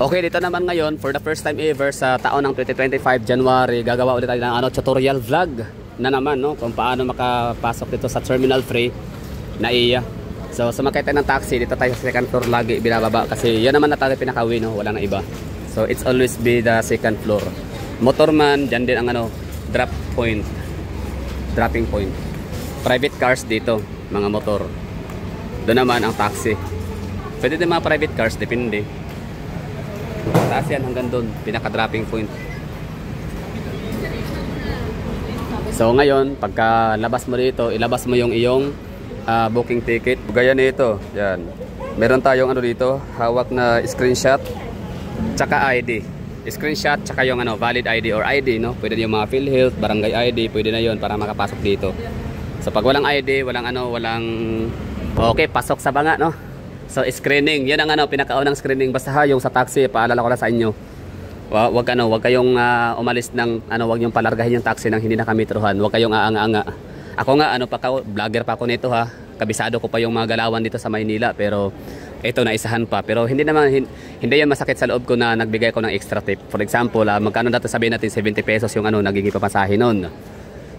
Okay, dito naman ngayon, for the first time ever sa taon ng 2025 January, gagawa ulit tayo ng tutorial vlog na naman, no, kung paano makapasok dito sa Terminal 3 na iya. So sumakay tayo ng taxi, dito tayo sa second floor lagi binababa kasi yan naman na tayo pinaka-uwi, no, wala na iba. So it's always be the second floor. Motorman, dyan din ang dropping point. Private cars dito, mga motor. Doon naman ang taxi. Pwede din mga private cars, depende. Taas yan hanggang doon, pinaka-dropping point. So ngayon, pagka labas mo dito, ilabas mo yung iyong booking ticket. Gaya nito, yan. Meron tayong dito, hawak na screenshot, tsaka ID. Screenshot, tsaka yung valid ID or ID, no? Pwede yung mga PhilHealth, Barangay ID, pwede na yon para makapasok dito. So pag walang ID, walang okay, pasok sa banga, no? So screening, yan ang pinakaunang screening. Basta yung sa taxi, paalala ko lang sa inyo. Wag kayong umalis ng wag yung palargahin yung taxi nang hindi nakametrohan. Wag kayong aanga-anga. Ako nga vlogger pa ako nito, ha. Kabisado ko pa yung mga galawan dito sa Maynila, pero ito naisahan pa. Pero hindi yan masakit sa loob ko na nagbigay ko ng extra tip. For example, magkano dito, sabihin natin 70 pesos yung nagiging papasahe noon.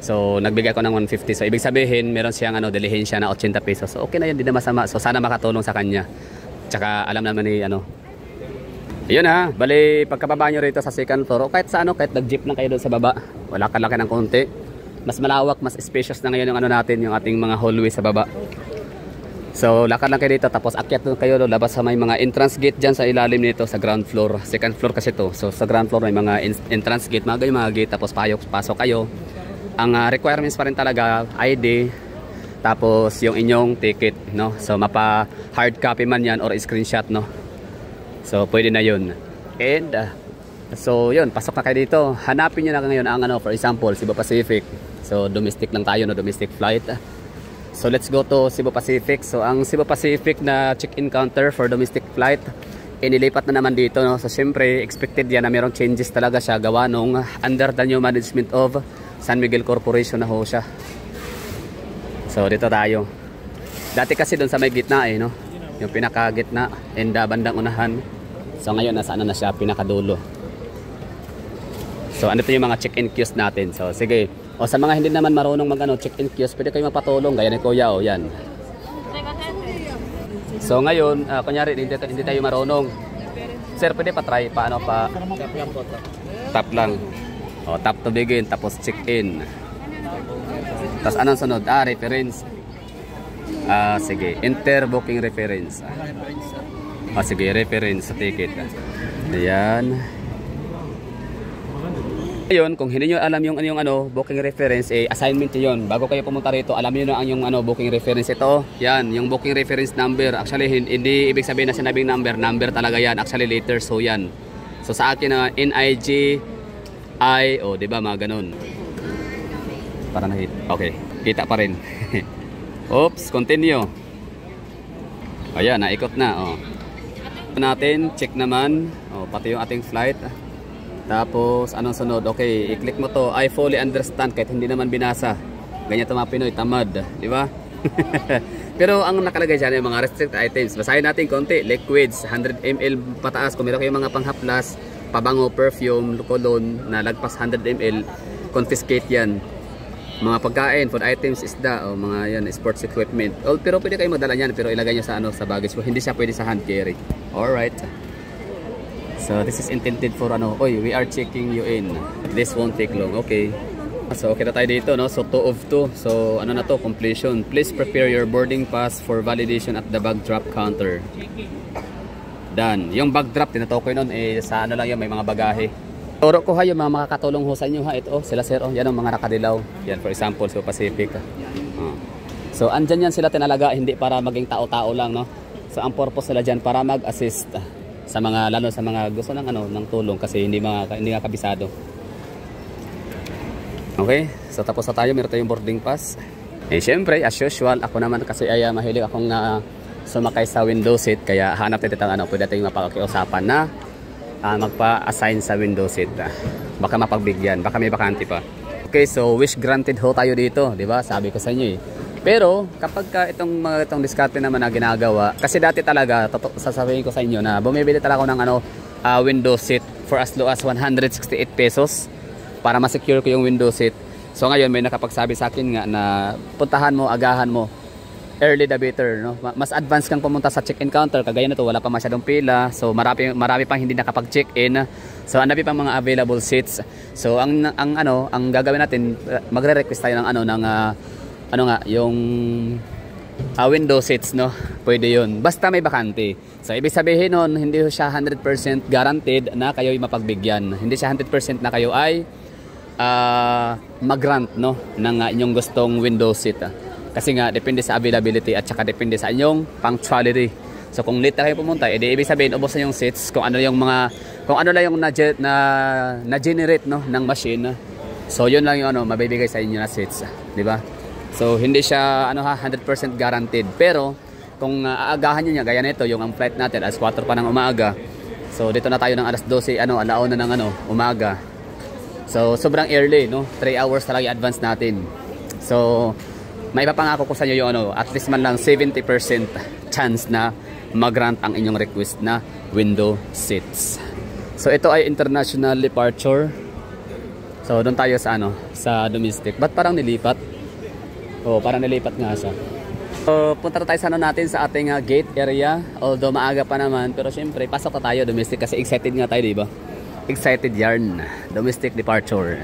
So nagbigay ko ng 150. So ibig sabihin meron siyang delihin siya na 80 pesos. So okay na yun, hindi na masama. So sana makatulong sa kanya. Tsaka alam naman ni Ayun, ha, bali pagkababa nyo rito sa second floor, kahit sa kahit nag-jeep lang kayo doon sa baba, wala ka laki ng konti. Mas malawak, mas spacious na ngayon yung natin, yung ating mga hallway sa baba. So lakad lang kayo dito, tapos akyat doon kayo, labas sa may mga entrance gate dyan sa ilalim nito sa ground floor. Second floor kasi to. So sa ground floor may mga entrance gate, mga gate, tapos pasok kayo. Ang requirements pa rin talaga, ID, tapos yung inyong ticket, no? So mapa hard copy man yan or screenshot, no? So pwede na yun. And so yun, pasok na kayo dito. Hanapin nyo na ngayon ang for example, Cebu Pacific. So domestic lang tayo, no? Domestic flight. So let's go to Cebu Pacific. So ang Cebu Pacific na check-in counter for domestic flight, inilipat na naman dito, no? So syempre expected yan na mayroong changes talaga siya, gawa nung under the new management of San Miguel Corporation na ho siya. So dito tayo. Dati kasi doon sa may gitna, no? Yung pinaka-gitna and bandang unahan. So ngayon nasa na siya, pinakadulo. So ano to yung mga check-in queues natin. So sige. O sa mga hindi naman marunong check-in queues, pwede kayo mapatulong gaya ni Kuya, yan. So ngayon, kunyari hindi tayo marunong. Sir, pwede pa-try paano pa? Tap lang. O, tap to begin, tapos check-in. Tapos anong sunod? Reference. Sige, enter booking reference. Sige, reference sa ticket. Ayan. Ayun, kung hindi nyo alam yung booking reference, assignment yun. Bago kayo pumunta rito, alam nyo na ang yung booking reference. Ito, yan, yung booking reference number. Actually, hindi ibig sabihin na sinabing number talaga yan. Actually, letters, so yan. So sa akin na NIG diba, mga ganun. Para na hit. Okay, kita pa rin. Oops, continue. Ayan, naikot na. Natin, check naman. Pati yung ating flight. Tapos, anong sunod? Okay, i-click mo to. I fully understand, kahit hindi naman binasa. Ganyan ito mga Pinoy, tamad. Di ba? Pero ang nakalagay dyan, yung mga restricted items. Basahin natin konti. Liquids, 100 ml pataas. Kung meron kayong mga panghaplas, pabango, perfume, cologne na lagpas 100 ml, confiscate yan. Mga pagkain, food items, isda, o mga yan, sports equipment. Pero pwede kayo magdala yan, pero ilagay nyo sa baggage. Hindi siya pwede sa hand carry. Alright. So this is intended for we are checking you in. This won't take long. Okay. So okay na tayo dito, no? So 2 of 2. So na to, completion. Please prepare your boarding pass for validation at the bag drop counter. Done. Yung bag drop, tinatoko yun sa lang yan, may mga bagahe. Turo ko yung mga makakatulong ho sa inyo, ha. Ito, sila sir, yan ang mga nakadilaw. Yan, for example, Cebu Pacific. So andyan yan sila tinalaga, hindi para maging tao-tao lang, no? So ang purpose nila dyan para mag-assist sa mga, lalo sa mga gusto ng tulong kasi hindi nga kabisado. Okay, so tapos na tayo, meron tayong boarding pass. Syempre, as usual, ako naman kasi mahilig akong sumakay sa window seat, kaya hanap tayo pwede tayong mapakiusapan na magpa-assign sa window seat. Baka mapagbigyan, baka may bakante pa. Okay, so wish granted ho tayo dito, di ba? Sabi ko sa inyo Pero kapag itong diskarte naman na ginagawa, kasi dati talaga sasabihin ko sa inyo na bumibili talaga ako ng window seat for as low as 168 pesos para ma-secure ko yung window seat. So ngayon may nakapagsabi sa akin nga na puntahan mo, agahan mo, early the better, no? Mas advance kang pumunta sa check-in counter, kagaya nito wala pa masyadong pila, so marami pang hindi nakapag-check-in, so ang dami pang mga available seats. So ang gagawin natin, magre-request tayo ng yung window seats, no? Pwede yun basta may bakante. So ibig sabihin nun, hindi siya 100% guaranteed na kayo ay mapagbigyan, hindi siya 100% na kayo ay mag-grant, no, ng inyong gustong window seat, kasi nga depende sa availability at saka depende sa inyong punctuality. So kung late na kayo pumunta, edi ibig sabihin ubos na yung seats, kung ano lang yung na-generate, no, ng machine. So yun lang yung mabibigay sa inyo na seats, di ba? So hindi siya 100% guaranteed, pero kung aagahan niyo, gaya nito yung ang flight natin alas 4 pa ng umaga. So dito na tayo ng alas 12, alauna ng umaga. So sobrang early, no? 3 hours talaga i-advance natin. So may papangako ko sa inyo yung at least man lang 70% chance na mag-grant ang inyong request na window seats. So ito ay international departure. So doon tayo sa sa domestic. Ba't parang nilipat? Oh, parang nilipat nga siya. So punta na tayo sa natin sa ating gate area. Although maaga pa naman, pero syempre pasok na tayo domestic kasi excited nga tayo, di ba? Excited yarn. Domestic departure.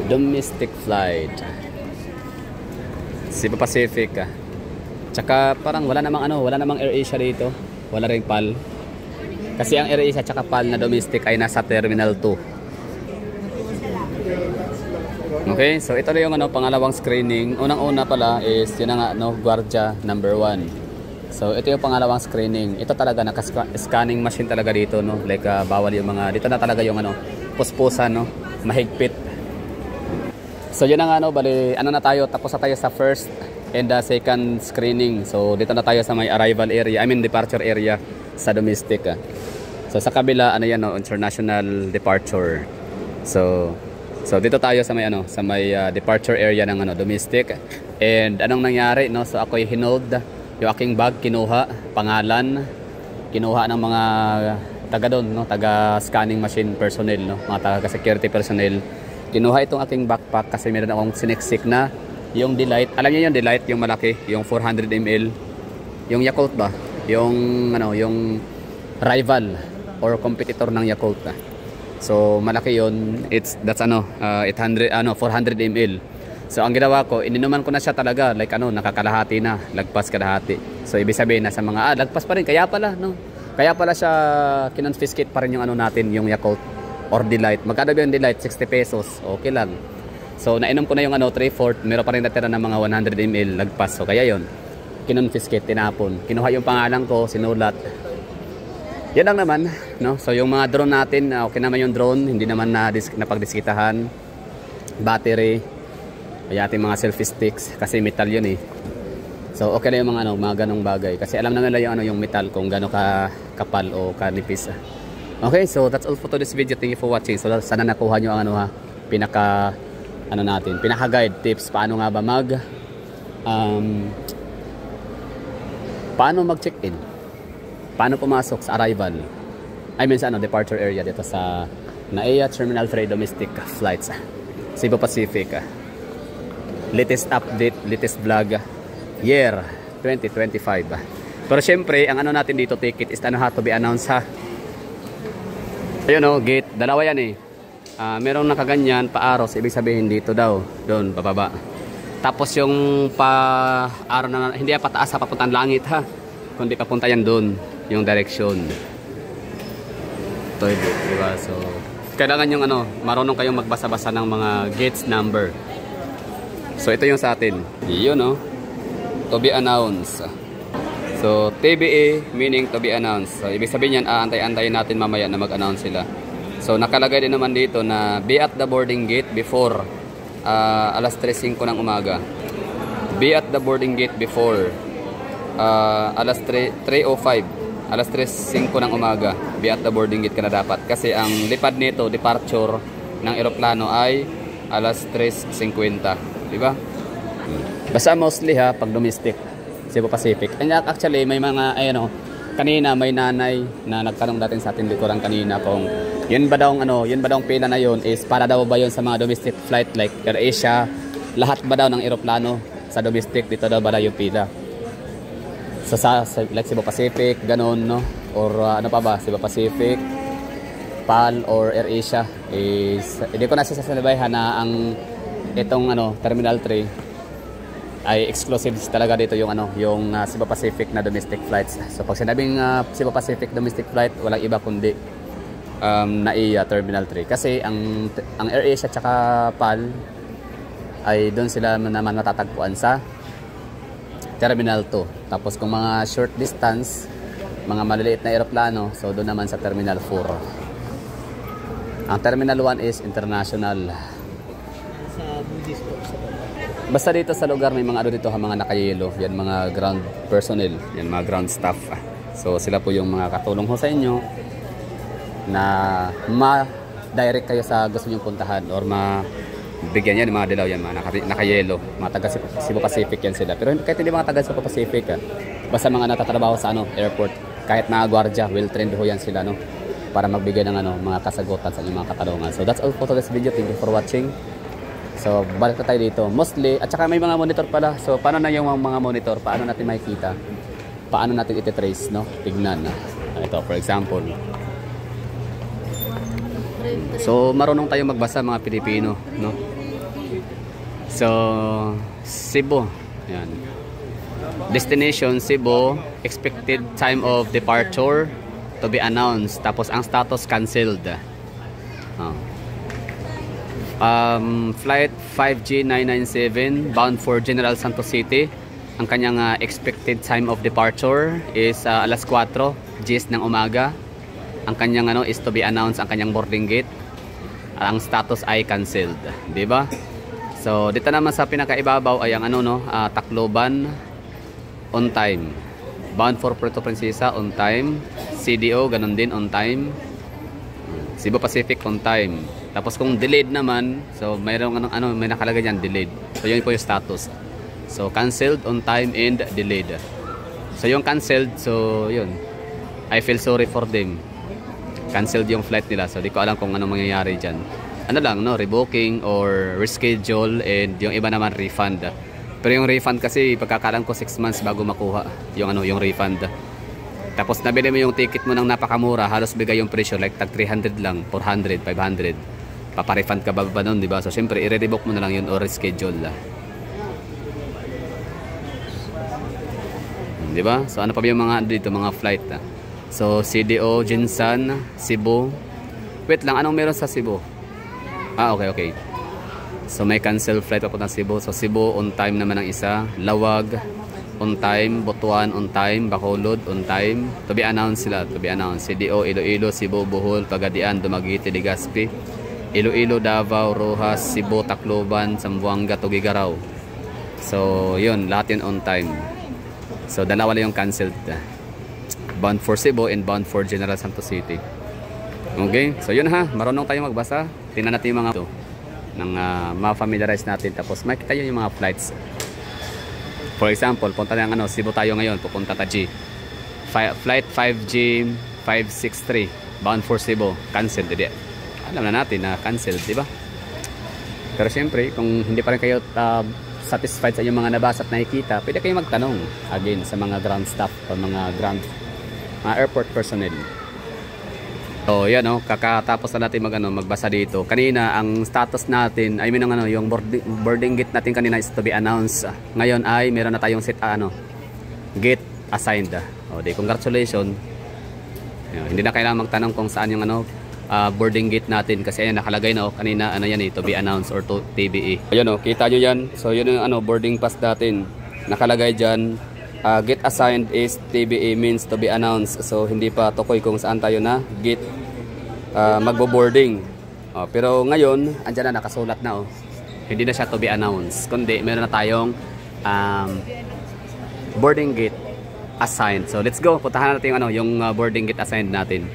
Domestic flight. Cebu Pacific. Tsaka parang wala namang AirAsia dito. Wala ring PAL. Kasi ang AirAsia tsaka PAL na domestic ay nasa Terminal 2. Okay, so ito na yung pangalawang screening. Unang-una pala is yun nga, Guardia number 1. So ito yung pangalawang screening. Ito talaga naka-scanning machine talaga dito, no? Like bawal yung mga dito na talaga yung puspusan, no? Mahigpit. So yun na nga, bali na tayo, tapos na tayo sa first and second screening. So dito na tayo sa may arrival area, departure area sa domestic. So sa kabila international departure. So dito tayo sa may departure area ng domestic. And anong nangyari, no? So ako'y hinold, yung aking bag kinuha, pangalan kinuha ng mga taga doon, no? Taga scanning machine personnel, no? Mga taga security personnel. Kinuha itong aking backpack kasi meron akong siniksik na yung Delight. Alam niyo yung Delight, yung malaki, yung 400 ml, yung Yakult ba, yung yung rival or competitor ng Yakult. So malaki yun. That's 400 ml. So ang ginawa ko, ininuman ko na siya talaga, like nakakalahati na, lagpas kalahati. So ibig sabihin nasa mga lagpas pa rin, kaya pala siya kinonfiscate pa rin yung natin, yung Yakult or Delight. Magkano ba yung Delight? 60 pesos. Okay lang. So nainom ko na yung 3/4, meron pa rin natira ng mga 100 ml lagpas. So kaya yon, kinonfiscate, tinapon. Kinuha yung pangalan ko, sinulat. Yan lang naman, no? So yung mga drone natin, okay naman yung drone, hindi naman napagdiskitahan. Battery, ay ating mga selfie sticks kasi metal yun eh. So okay na yung mga ganong bagay kasi alam na nila yung metal kung gano'n kapal o kanipis. Okay, so that's all for today's video. Thank you for watching. So sana nakuha nyo ang pinaka-guide tips paano nga ba paano mag-check-in, paano pumasok sa arrival, sa departure area dito sa NAIA Terminal 3 domestic flights, Cebu Pacific. Latest update, latest vlog, year 2025. Pero syempre, ang natin dito ticket is to be announced, ha. Ayun gate, dalawa yan eh. Merong nakaganyan, pa-arrows, ibig sabihin dito daw, doon, bababa. Tapos yung pa-arrow na, hindi pataas sa papuntang langit, ha. Kundi papunta yan doon, yung direction. Ito, diba? So, kailangan yung marunong kayong magbasa-basa ng mga gates number. So, ito yung sa atin. Yun, to be announced. So, TBA meaning to be announced. So, ibig sabihin yan, aantay-antayin natin mamaya na mag-announce sila. So, nakalagay din naman dito na be at the boarding gate before alas 3:05 ng umaga. Be at the boarding gate before alas 3:05. Alas 3:05 ng umaga. Be at the boarding gate ka na dapat. Kasi ang lipad nito, departure ng eroplano ay alas 3:50. Diba? Basta mostly, ha, pag domestic. Cebu Pacific. And actually, may mga, ayun, kanina may nanay na nagtanong natin sa ating likuran kanina kung yun ba daw pila na yun is para daw ba yun sa mga domestic flight like AirAsia, lahat ba daw ng eroplano sa domestic, dito daw ba daw yung pila. So sa like Cebu Pacific, ganun, no? Or ano pa ba, Cebu Pacific, PAL or AirAsia is hindi ko na sasalabayhan na ang itong Terminal 3 ay exclusive talaga dito yung yung Cebu Pacific na domestic flights. So pag sinabing Cebu Pacific domestic flight, walang iba kundi NAIA Terminal 3 kasi ang AirAsia at PAL ay doon sila naman matatagpuan sa Terminal 2. Tapos kung mga short distance, mga maliliit na eroplano, so doon naman sa Terminal 4. Ang Terminal 1 is international. Sa Buddhist po. Basta dito sa lugar may mga dito mga nakayelo, yan mga ground personnel, yan mga ground staff. So sila po yung mga katulong ho sa inyo na ma-direct kayo sa gusto nyong puntahan or bigyan yan mga dilaw yan, mga nakayelo, mga taga Cebu Pacific yan sila. Pero kahit hindi mga taga Cebu Pacific, basta mga natatrabaho sa airport, kahit mga gwardiya, well trained ho yan sila, no, para magbigay ng mga kasagutan sa inyong mga katanungan. So that's all for today's video. Thank you for watching. So, balik na tayo dito. Mostly, at saka may mga monitor pala. So, paano na yung mga monitor? Paano natin makikita? Paano natin iti-trace, no? Tignan. Ito, for example. So, marunong tayo magbasa mga Pilipino, no? So, Cebu. Yan. Destination, Cebu. Expected time of departure to be announced. Tapos, ang status canceled. Flight 5G997 bound for General Santos City. Ang kanyang expected time of departure is alas 4 ng umaga. Ang kanyang is to be announced, ang kanyang boarding gate. Ang status ay canceled, di ba? So dito naman sa pinakaibabaw ay ang Tacloban on time. Bound for Puerto Princesa on time. CDO ganun din on time. Cebu Pacific on time. Tapos kung delayed naman, so mayroong may nakalagay diyan delayed. So yun po yung status. So canceled, on time, and delayed. So yung canceled, so yun. I feel sorry for them. Canceled yung flight nila. So di ko alam kung ano mangyayari diyan. Ano lang, no, rebooking or reschedule, and yung iba naman refund. Pero yung refund kasi pagkakalam ko 6 months bago makuha yung yung refund. Tapos nabili mo yung ticket mo ng napakamura, halos bigay yung presyo like tag 300 lang, 400, 500. Paparefund ka ba nun, di ba? So syempre i-rebook mo na lang yun or reschedule. Di ba? So ano pa ba yung mga dito, mga flight? So CDO, Jinsan, Cebu. Wait lang, anong meron sa Cebu? Okay. So may cancel flight papunta Cebu. So Cebu on time naman ang isa. Lawag on time, Butuan on time, Bacolod on time. To be announced sila, to be announced. CDO, Iloilo, Cebu, Bohol, Pagadian, Dumaguete, Legazpi, Iloilo, Davao, Rojas, Cebu, Tacloban, Zamboanga, Tugigaraw. So yun, lahat yun on time. So dalawa lang yung cancelled. Bound for Cebu and bound for General Santos City. Okay, so yun marunong tayo magbasa. Tingnan natin yung mga nang ma-familiarize natin. Tapos makita yun yung mga flights. For example, punta na Cebu tayo ngayon, pupunta Taji. Flight 5G 563 bound for Cebu, cancelled. Alam na natin na cancelled, di ba? Pero syempre, kung hindi pa rin kayo satisfied sa inyong mga nabasa at nakikita, pwede kayo magtanong again sa mga ground staff o mga airport personnel. So yan, kakatapos na natin magbasa dito. Kanina ang status natin, I mean yung boarding gate natin kanina is to be announced. Ngayon ay meron na tayong gate assigned. Di congratulations. Hindi na kailangan magtanong kung saan yung boarding gate natin kasi ayan nakalagay na kanina yan to be announced or to TBE. Ayun kita nyo yan. So yun yung boarding pass natin. Nakalagay dyan. Gate assigned is TBE, means to be announced. So hindi pa tukoy kung saan tayo na gate magbo-boarding. Pero ngayon andyan na nakasulat na hindi na siya to be announced, kundi meron na tayong boarding gate assigned. So let's go, puntahan natin yung boarding gate assigned natin.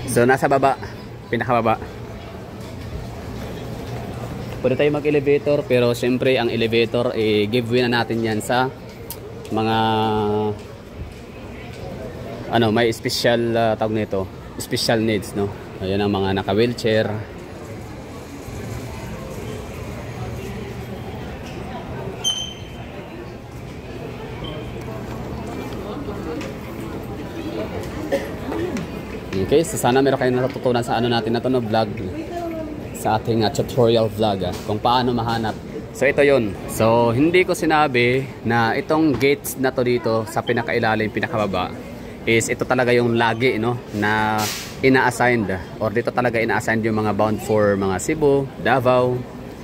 So nasa baba, pinakababa. Pwede tayo mag-elevator, pero syempre ang elevator, giveaway na natin yan sa mga may special tawag nito, special needs, no? Ayan ang mga naka-wheelchair. Okay, so sana meron kayong natutunan sa natin na to, no, vlog, sa ating tutorial vlog kung paano mahanap. So ito yun. So hindi ko sinabi na itong gates na to dito sa pinakailalim, pinakababa is ito talaga yung lagi, no, na ina-assigned, or dito talaga ina-assigned yung mga bound for mga Cebu, Davao,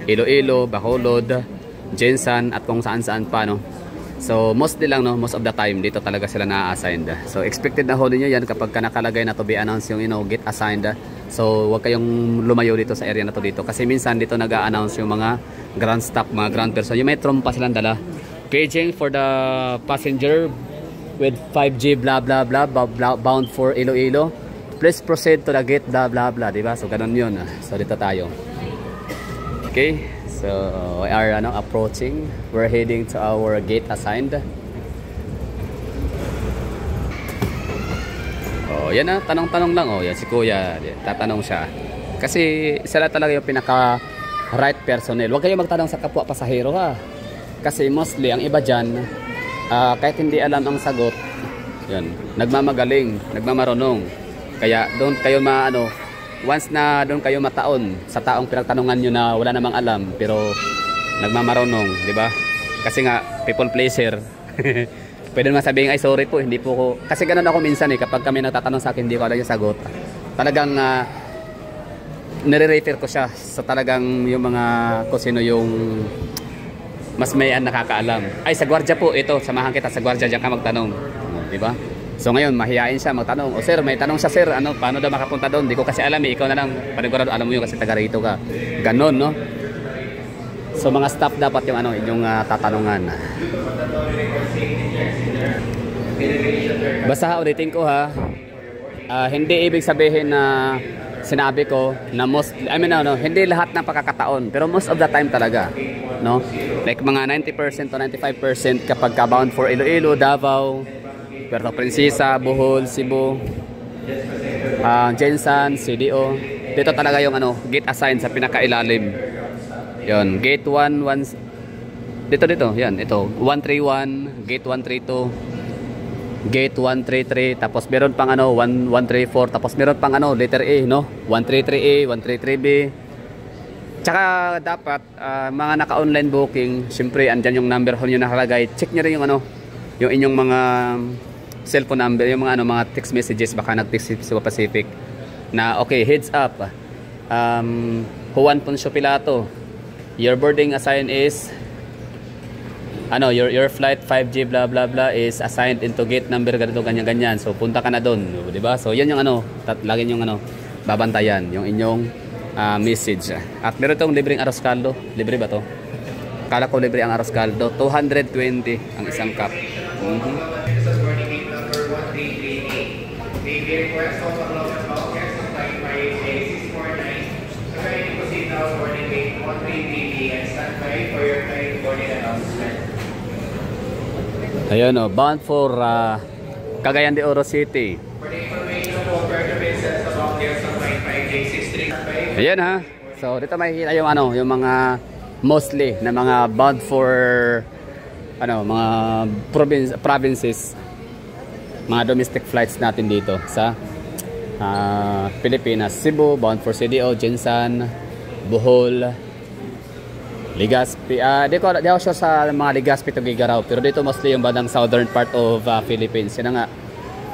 Iloilo, Bacolod, Jensan, at kung saan-saan pa, no. So mostly lang, no, most of the time dito talaga sila na-assigned. So expected na huli nyo yan kapag ka nakalagay na to be announced yung get assigned. So wag kayong lumayo dito sa area na to dito, kasi minsan dito nag-a-announce yung mga grand staff, mga grand person, yung may trompa silang dala, paging for the passenger with 5G blah blah blah, bound for Iloilo, please proceed to the gate blah blah blah, diba? So ganun yun. So dito tayo. Okay, so we are approaching, we're heading to our gate assigned. Oh, yan na, tanong-tanong lang. Oh, yan si Kuya, tatanong siya. Kasi sila talaga yung pinaka right personnel. Huwag kayo magtanong sa kapwa pasahero, ha. Kasi mostly ang iba dyan, kahit hindi alam ang sagot, yan, nagmamagaling, nagmamarunong. Kaya doon kayo once na doon kayo mataon sa taong pinagtanungan nyo na wala namang alam pero nagmamarunong, di ba? Kasi nga people pleaser. Pwede naman sabihin, ay sorry po, hindi po ko, kasi ganun ako minsan kapag kami nagtatanong sa akin, hindi ko alam yung sagot, talagang nire-refer ko siya sa talagang yung mga kung sino yung mas may nakakaalam. Ay, sa gwardiya po ito, samahan kita sa gwardiya, diyan ka magtanong, di ba? So ngayon mahihain siya magtanong, sir, may tanong siya, sir, paano daw makapunta doon? Di ko kasi alam, ikaw na lang, panigurado alam mo yun kasi taga rito ka. Ganon, no? So mga staff dapat yung inyong tatanungan. Basta ulitin ko, ha, hindi ibig sabihin na sinabi ko na hindi lahat ng pagkakataon, pero most of the time talaga, no? Like mga 90% to 95% kapag bound for Iloilo, Davao, Puerto Princesa, Bohol, Cebu, Jensan, CDO, dito talaga yung gate assigned sa pinakailalim. Yon, gate 1 dito yan, ito 131, gate 132, gate 133, tapos meron pang 134, tapos meron pang letter A, no, 133A, 133B. Tsaka dapat mga naka-online booking, syempre andyan yung number hole nyo nakalagay. Check nyo rin yung inyong mga cellphone number, yung mga text messages, baka nag-text si Pacific na okay, heads up, Juan Poncio Pilato, your boarding assign is your flight 5G blah blah blah is assigned into gate number ganito ganyan. So punta ka na doon, di ba? So yan yung lagi yung babantayan yung inyong message. At meron tong libreng arroz caldo. Libre ba to? Kala ko libre ang arroz caldo. 220 ang isang cup. Ayun, bound for Cagayan de Oro City. Ayan, ha. So dito makikita yung mga mostly na mga bound for mga provinces, mga domestic flights natin dito sa Pilipinas. Cebu, bound for CDO, Jensan, Bohol, Legazpi. Di ako sure sa mga Legazpi to Gigaraw, pero dito mostly yung bandang southern part of Philippines. Yan nga,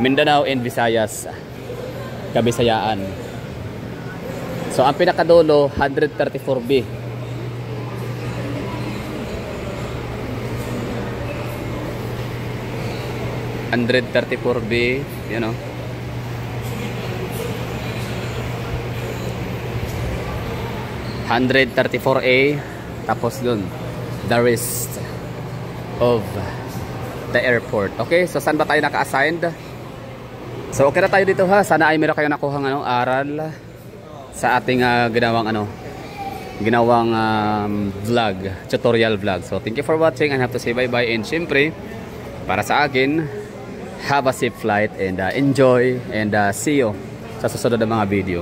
Mindanao and Visayas, Kabisayaan. So ang pinakadulo 134B. 134B, you know. 134A, tapos dun the rest of the airport. Okay, so saan ba tayo naka-assigned? So okay na tayo dito, ha. Sana ay meron kayo nakuhang aral sa ating ginawang ginawang vlog, tutorial vlog. So thank you for watching and have to say bye-bye. And syempre, para sa akin, have a safe flight and enjoy and see you sa susunod na mga video.